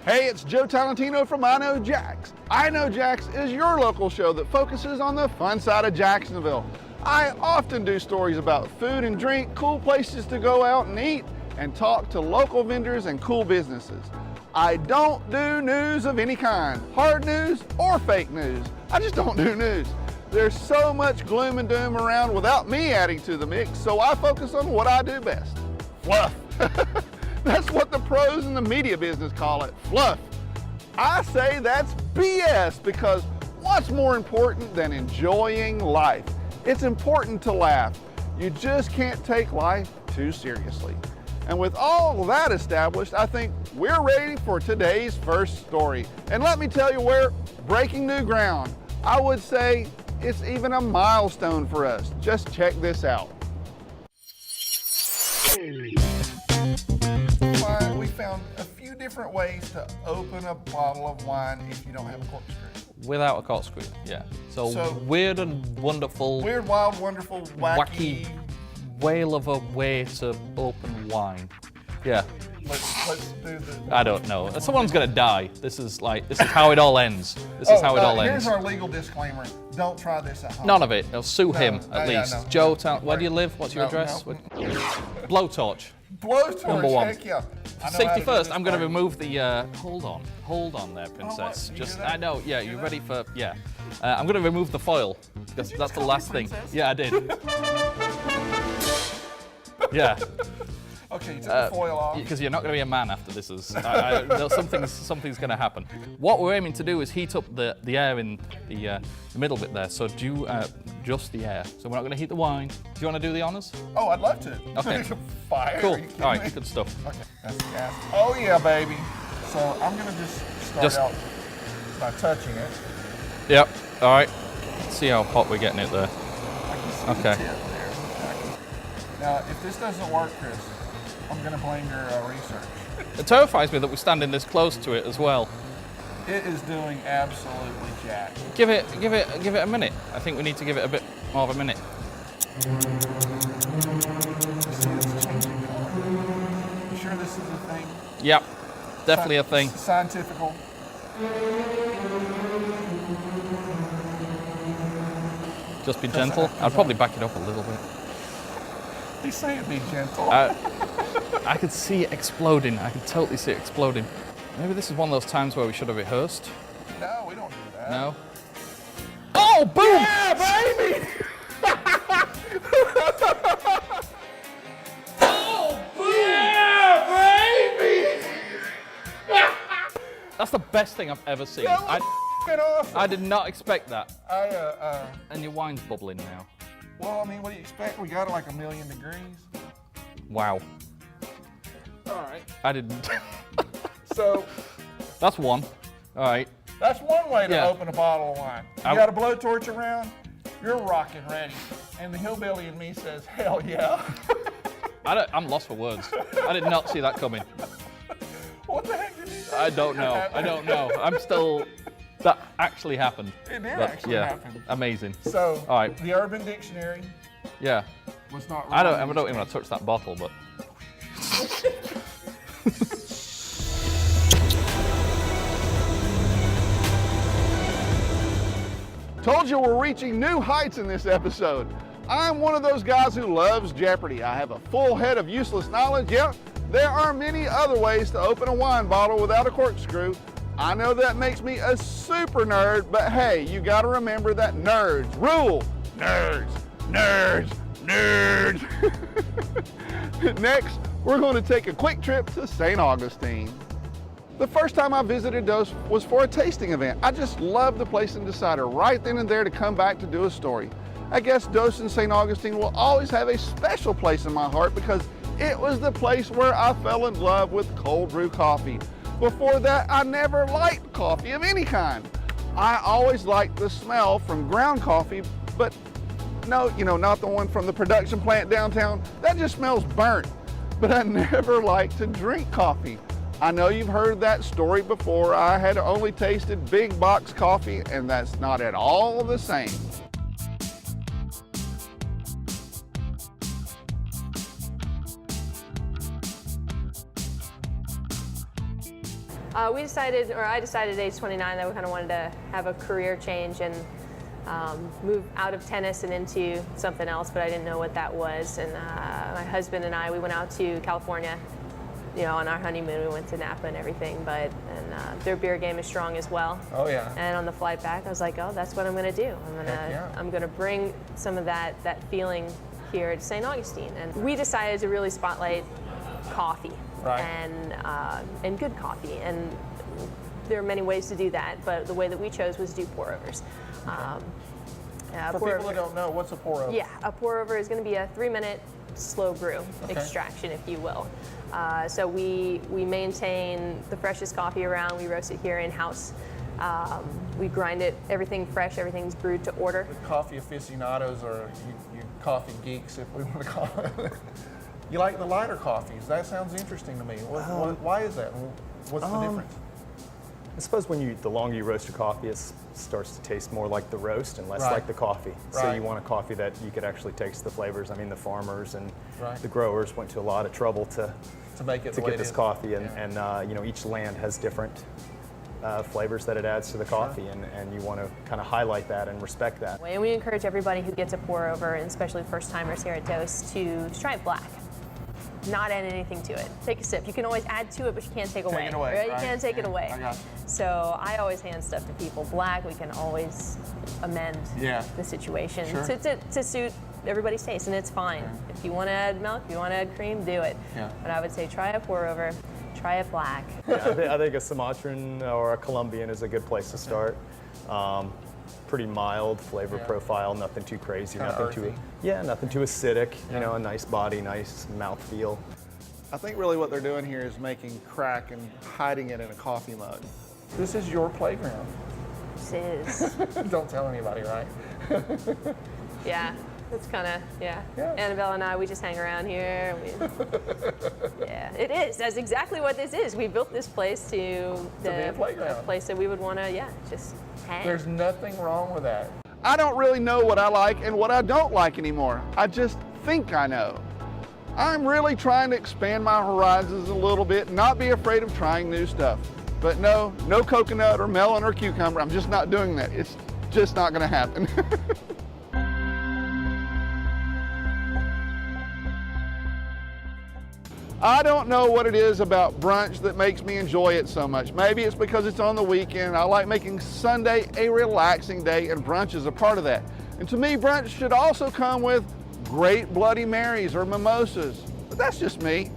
Hey, it's Joe Talentino from I Know Jax. I Know Jax is your local show that focuses on the fun side of Jacksonville. I often do stories about food and drink, cool places to go out and eat, and talk to local vendors and cool businesses. I don't do news of any kind, hard news or fake news. I just don't do news. There's so much gloom and doom around without me adding to the mix, so I focus on what I do best, fluff. That's what the pros in the media business call it, fluff. I say that's BS because what's more important than enjoying life? It's important to laugh. You just can't take life too seriously. And with all that established, I think we're ready for today's first story. And let me tell you, we're breaking new ground. I would say it's even a milestone for us. Just check this out. We found a few different ways to open a bottle of wine if you don't have a corkscrew. Without a corkscrew, yeah. So weird and wonderful. Weird, wild, wonderful, wacky whale of a way to open wine. Yeah. Let's do the. I don't know. Someone's gonna die. This is how it all ends. This is how it all ends. Here's our legal disclaimer. Don't try this at home. None of it. They'll sue him at least. Yeah, no. Joe, where do you live? What's your address? No. Blowtorch. Blowtorch. Number one. Heck yeah. Safety first. I'm gonna remove the. Hold on there, princess. I know. Yeah, you ready for? Yeah. I'm gonna remove the foil. That's the last thing. Yeah, I did. Yeah. Okay, you took the foil off. Because you're not going to be a man after this. Something's going to happen. What we're aiming to do is heat up the air in the middle bit there. So do just the air. So we're not going to heat the wine. Do you want to do the honors? Oh, I'd love to. Okay. Fire. Cool. All right, good stuff. Okay, that's the gas. Oh yeah, baby. So I'm going to start out by touching it. Yep. All right. Let's see how hot we're getting it there. I can see Okay. the tip there. Now, if this doesn't work, Chris, I'm going to blame your research. It terrifies me that we're standing this close to it as well. It is doing absolutely jack. Give it a minute. I think we need to give it a bit more of a minute. See, it's changing color. You sure this is a thing? Yep. Definitely a thing. Scientifical. Just be gentle. I'd probably back it up a little bit. He's saying be gentle. I could see it exploding. I could totally see it exploding. Maybe this is one of those times where we should have rehearsed. No, we don't do that. No? Oh, boom! Yeah, baby! Oh, boom! Yeah, baby! That's the best thing I've ever seen. That was awesome. I did not expect that. And your wine's bubbling now. Well, I mean, what do you expect? We got it like 1,000,000 degrees. Wow. All right. I didn't. So. That's one. All right. That's one way to open a bottle of wine. You got a blowtorch around, you're rocking ready. And the hillbilly in me says, hell yeah. I'm lost for words. I did not see that coming. What the heck did you say? I don't know. I'm still. That actually happened. It did actually happen. Amazing. So, all right. The Urban Dictionary. Yeah. Was not. I don't even want to touch that bottle, but. Told you we're reaching new heights in this episode. I'm one of those guys who loves Jeopardy. I have a full head of useless knowledge. Yeah, there are many other ways to open a wine bottle without a corkscrew. I know that makes me a super nerd, but hey, you gotta remember that nerds rule. Nerds, nerds, nerds. Next, we're going to take a quick trip to St. Augustine. The first time I visited Dose was for a tasting event. I just loved the place and decided right then and there to come back to do a story. I guess Dose in St. Augustine will always have a special place in my heart because it was the place where I fell in love with cold brew coffee. Before that, I never liked coffee of any kind. I always liked the smell from ground coffee, but no, not the one from the production plant downtown. That just smells burnt. But I never liked to drink coffee. I know you've heard that story before. I had only tasted big box coffee, and that's not at all the same. I decided at age 29 that we kind of wanted to have a career change and move out of tennis and into something else, but I didn't know what that was. And my husband and I, we went out to California, you know, on our honeymoon. We went to Napa and everything, and their beer game is strong as well. Oh yeah. And on the flight back, I was like, oh, that's what I'm going to do. I'm going to bring some of that feeling here to St. Augustine. And we decided to really spotlight coffee. Right. And good coffee. And there are many ways to do that, but the way that we chose was do pour-overs. For people that don't know, what's a pour-over? Yeah, a pour-over is going to be a 3-minute slow brew extraction, if you will. So we maintain the freshest coffee around. We roast it here in-house. We grind it, everything fresh, everything's brewed to order. The coffee aficionados, or you coffee geeks, if we want to call it. You like the lighter coffees. That sounds interesting to me. Why is that? What's the difference? I suppose the longer you roast your coffee, it starts to taste more like the roast and less like the coffee. So you want a coffee that you could actually taste the flavors. I mean, the farmers and the growers went to a lot of trouble to make it to get this coffee, and you know, each land has different flavors that it adds to the coffee, and you want to kind of highlight that and respect that. And we encourage everybody who gets a pour over, and especially first timers here at Dose, to try it black. Not add anything to it. Take a sip. You can always add to it, but you can't take away. Take it away. Right? You can't take it away. I got you. So I always hand stuff to people black. We can always amend the situation to suit everybody's taste, and it's fine. If you want to add milk, if you want to add cream, do it. But I would say try a pour over. Try it black. I think a Sumatran or a Colombian is a good place to start. Pretty mild flavor profile, nothing too crazy, nothing too acidic. You know, a nice body, nice mouth feel. I think really what they're doing here is making crack and hiding it in a coffee mug. This is your playground. This is. Don't tell anybody, right? Yeah. It's kind of, Annabelle and I, we just hang around here. It is. That's exactly what this is. We built this place to be a playground. A place that we would want to, just hang. There's nothing wrong with that. I don't really know what I like and what I don't like anymore. I just think I know. I'm really trying to expand my horizons a little bit and not be afraid of trying new stuff. But no coconut or melon or cucumber. I'm just not doing that. It's just not going to happen. I don't know what it is about brunch that makes me enjoy it so much. Maybe it's because it's on the weekend. I like making Sunday a relaxing day, and brunch is a part of that. And to me, brunch should also come with great Bloody Marys or mimosas. But that's just me.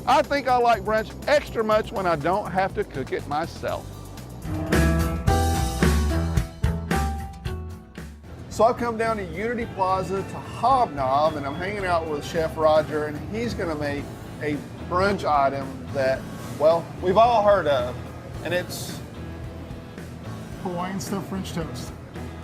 I think I like brunch extra much when I don't have to cook it myself. So I've come down to Unity Plaza to Hobnob, and I'm hanging out with Chef Roger, and he's gonna make a brunch item that, well, we've all heard of, and it's Hawaiian stuffed French toast.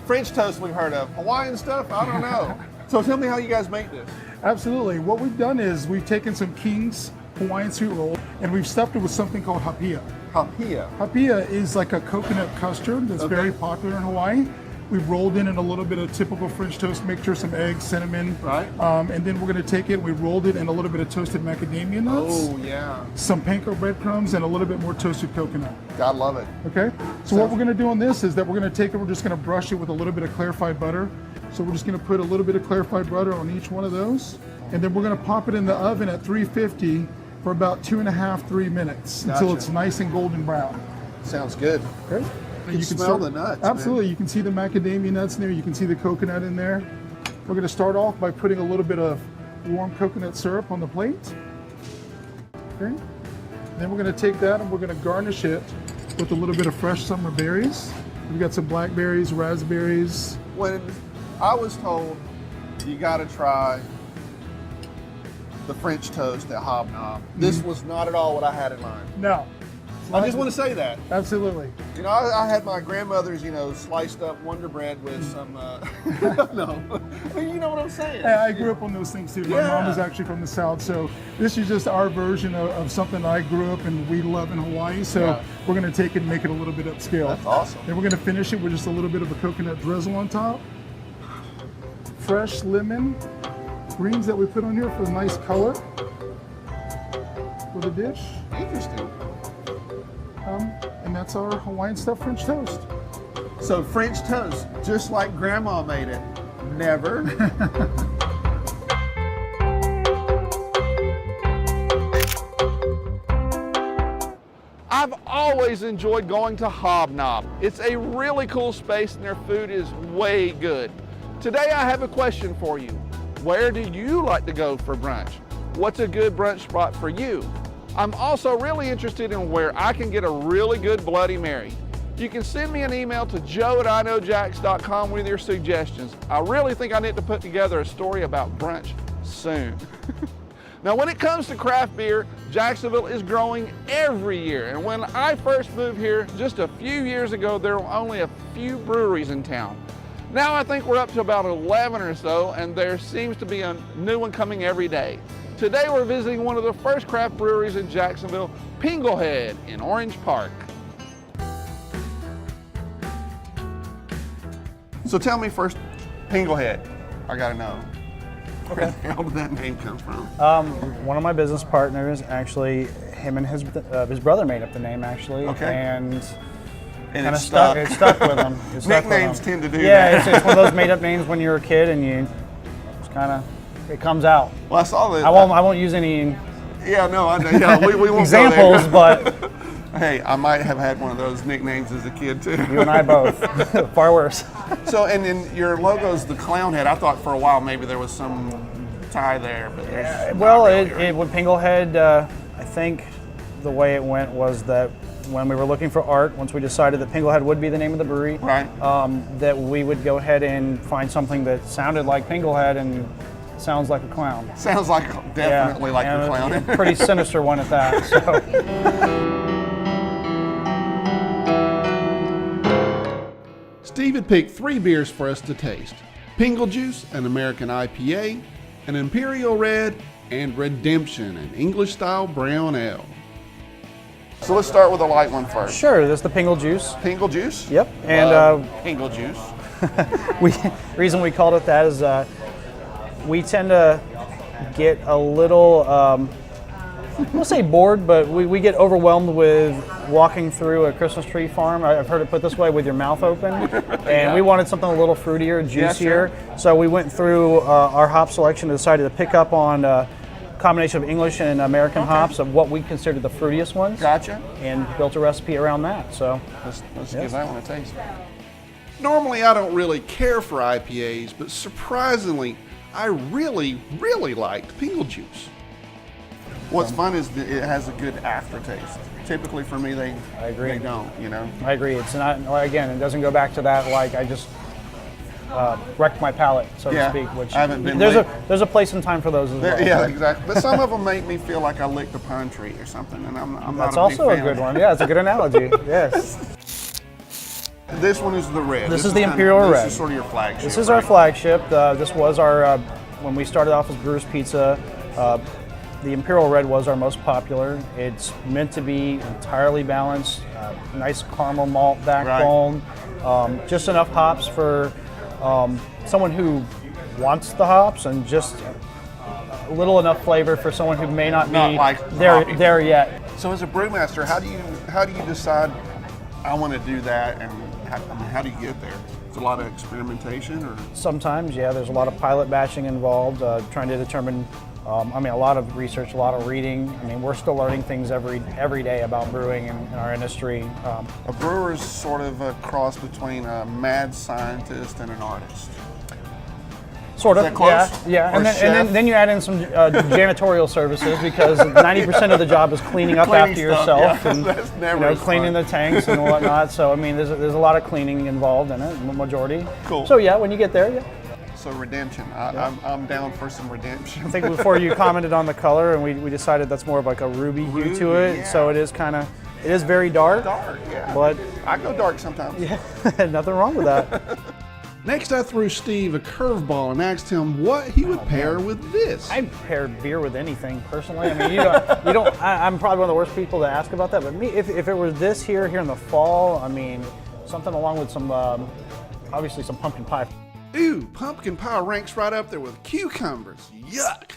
French toast we've heard of. Hawaiian stuff, I don't know. So tell me how you guys make this. Absolutely. What we've done is we've taken some King's Hawaiian sweet roll and we've stuffed it with something called hapia. Hapia? Hapia is like a coconut custard that's very popular in Hawaii. We've rolled in a little bit of typical French toast mixture, some eggs, cinnamon. Right. And then we're going to take it, we rolled it in a little bit of toasted macadamia nuts. Oh, yeah. Some panko breadcrumbs and a little bit more toasted coconut. God love it. Okay. So what we're going to do on this is that we're going to take it, we're just going to brush it with a little bit of clarified butter. So we're just going to put a little bit of clarified butter on each one of those. And then we're going to pop it in the oven at 350 for about 2.5–3 minutes until it's nice and golden brown. Sounds good. Okay. You can smell the nuts. Absolutely. Man. You can see the macadamia nuts in there. You can see the coconut in there. We're going to start off by putting a little bit of warm coconut syrup on the plate. Okay. Then we're going to take that and we're going to garnish it with a little bit of fresh summer berries. We've got some blackberries, raspberries. When I was told you got to try the French toast at Hobnob, this was not at all what I had in mind. No. I just want to say that. Absolutely. You know, I had my grandmother's, sliced up Wonder Bread with some, no, you know what I'm saying. Yeah, I grew up on those things too. My mom was actually from the South, so this is just our version of something I grew up and we love in Hawaii. So we're going to take it and make it a little bit upscale. That's awesome. Then we're going to finish it with just a little bit of a coconut drizzle on top. Fresh lemon greens that we put on here for a nice color for the dish. Interesting. And that's our Hawaiian stuffed French toast. So French toast, just like Grandma made it. Never. I've always enjoyed going to Hobnob. It's a really cool space and their food is way good. Today I have a question for you. Where do you like to go for brunch? What's a good brunch spot for you? I'm also really interested in where I can get a really good Bloody Mary. You can send me an email to joe@iknowjax.com with your suggestions. I really think I need to put together a story about brunch soon. Now, when it comes to craft beer, Jacksonville is growing every year. And when I first moved here just a few years ago, there were only a few breweries in town. Now I think we're up to about 11 or so, and there seems to be a new one coming every day. Today we're visiting one of the first craft breweries in Jacksonville, Pingo in Orange Park. So tell me first, Pingo, I gotta know. Where the hell did that name come from? One of my business partners, actually, him and his brother made up the name, actually. Okay. And kind of it's stuck. It stuck with him. It stuck with Nicknames him. tend to do Yeah, that. it's one of those made up names when you're a kid, and you just kind of it comes out. Well, I saw that. I won't use any Yeah, no, I know. Yeah, we won't examples, go there. but Hey, I might have had one of those nicknames as a kid too. you and I both. Far worse. So, and then your logo's the clown head. I thought for a while maybe there was some tie there, but there's Well, not really, right? it with Pinglehead, I think the way it went was that when we were looking for art, once we decided that Pinglehead would be the name of the brewery, Right. that we would go ahead and find something that sounded like Pinglehead and sounds like a clown. Sounds like definitely like and the clown. a pretty sinister one at that. So. Steve had picked 3 beers for us to taste: Pingo Juice, an American IPA, an Imperial Red, and Redemption, an English-style brown ale. So let's start with a light one first. Sure, this is the Pingle Juice. Pingo juice. Yep, and Love Pingo juice. reason we called it that is we tend to get a little, I won't say bored, but we get overwhelmed with walking through a Christmas tree farm. I've heard it put this way, with your mouth open. And we wanted something a little fruitier, juicier. Yeah, sure. So we went through our hop selection and decided to pick up on a combination of English and American hops of what we considered the fruitiest ones. Gotcha. And built a recipe around that. So Let's give that one a taste. Normally, I don't really care for IPAs, but surprisingly, I really, really liked Pingo Juice. What's fun is that it has a good aftertaste. Typically for me, they don't, you know. I agree. It's not, again, it doesn't go back to that, like, I just wrecked my palate, so Yeah, to speak. Which I haven't been there's a place and time for those as well. Yeah, exactly. But some of them make me feel like I licked a pine tree or something, and I'm That's not a big also a fan good of that. one. Yeah, it's a good analogy. Yes. This one is the red. This is the Imperial Red. This is sort of your flagship. This is our flagship. This was our, when we started off as Brewer's Pizza, the Imperial Red was our most popular. It's meant to be entirely balanced, nice caramel malt backbone, just enough hops for someone who wants the hops, and just a little enough flavor for someone who may not be like hoppy. there yet. So as a brewmaster, how do you decide I want to do that, and how do you get there? It's a lot of experimentation, or Sometimes, yeah, there's a lot of pilot batching involved, trying to determine, a lot of research, a lot of reading. I mean, we're still learning things every day about brewing in our industry. a brewer's sort of a cross between a mad scientist and an artist. Sort of, Is that close? yeah. Or And chef? then you add in some janitorial services, because 90% of the job is cleaning up Cleaning after stuff, yourself, yeah. and That's never as cleaning fun. the tanks and whatnot. So I mean, there's a lot of cleaning involved in it, majority. Cool. So yeah, when you get there, yeah. So redemption. I'm down for some redemption. I think before you commented on the color, and we decided that's more of like a ruby hue to Ruby, it. yeah. So it is very dark. Dark, yeah. But I go dark sometimes. nothing wrong with that. Next, I threw Steve a curveball and asked him what he would pair with this. I pair beer with anything personally. I mean, you don't. I'm probably one of the worst people to ask about that. But me, if it was this here in the fall, I mean, something along with some, obviously some pumpkin pie. Ooh, pumpkin pie ranks right up there with cucumbers. Yuck.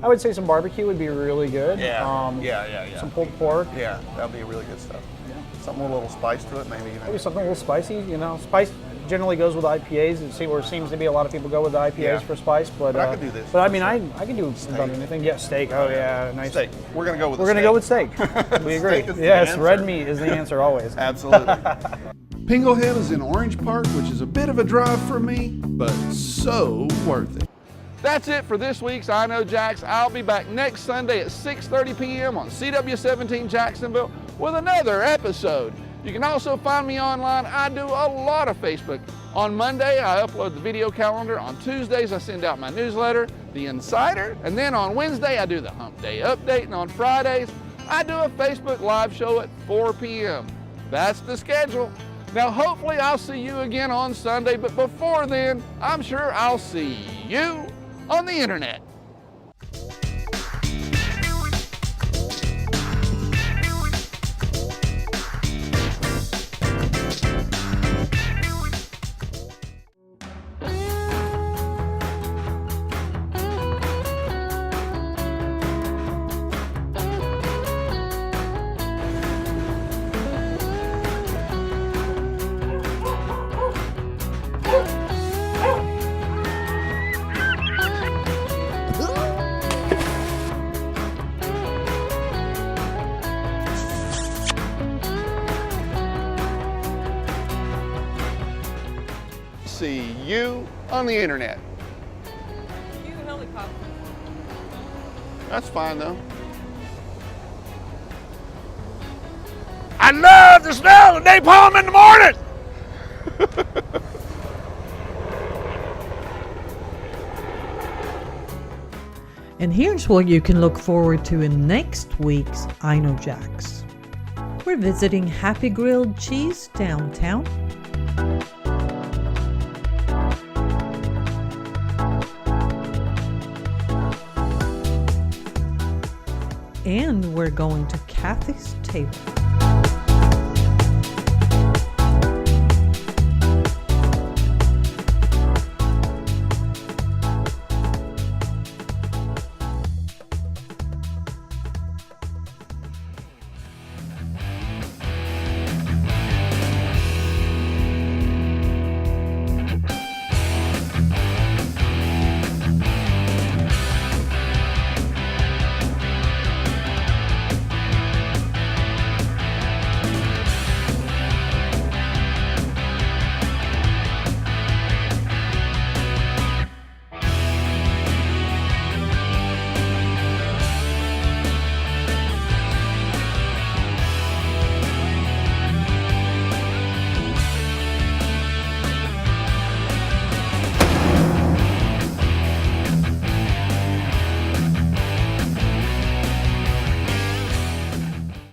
I would say some barbecue would be really good. Yeah. Some pulled pork. Yeah, that'd be really good stuff. Something with a little spice to it, maybe. Maybe something a little spicy, you know. Spice generally goes with IPAs. And see where it seems to be a lot of people go with the IPAs Yeah. for spice, but I could do this. But I mean, I can do about anything. Yeah, steak. Oh yeah, nice. Steak. We're gonna go with. We're gonna go with steak. We agree. Steak is the Yes, answer. red meat is the answer always. Absolutely. Pingo Head is in Orange Park, which is a bit of a drive for me, but so worth it. That's it for this week's I Know Jax. I'll be back next Sunday at 6:30 p.m. on CW17 Jacksonville with another episode. You can also find me online. I do a lot of Facebook. On Monday, I upload the video calendar. On Tuesdays, I send out my newsletter, The Insider. And then on Wednesday, I do the Hump Day Update. And on Fridays, I do a Facebook Live show at 4 p.m. That's the schedule. Now, hopefully, I'll see you again on Sunday. But before then, I'm sure I'll see you on the internet. See you on the internet. Cue helicopter. That's fine though. I love the smell of napalm in the morning. And here's what you can look forward to in next week's I Know Jax. We're visiting Happy Grilled Cheese downtown. And we're going to Kathy's Table.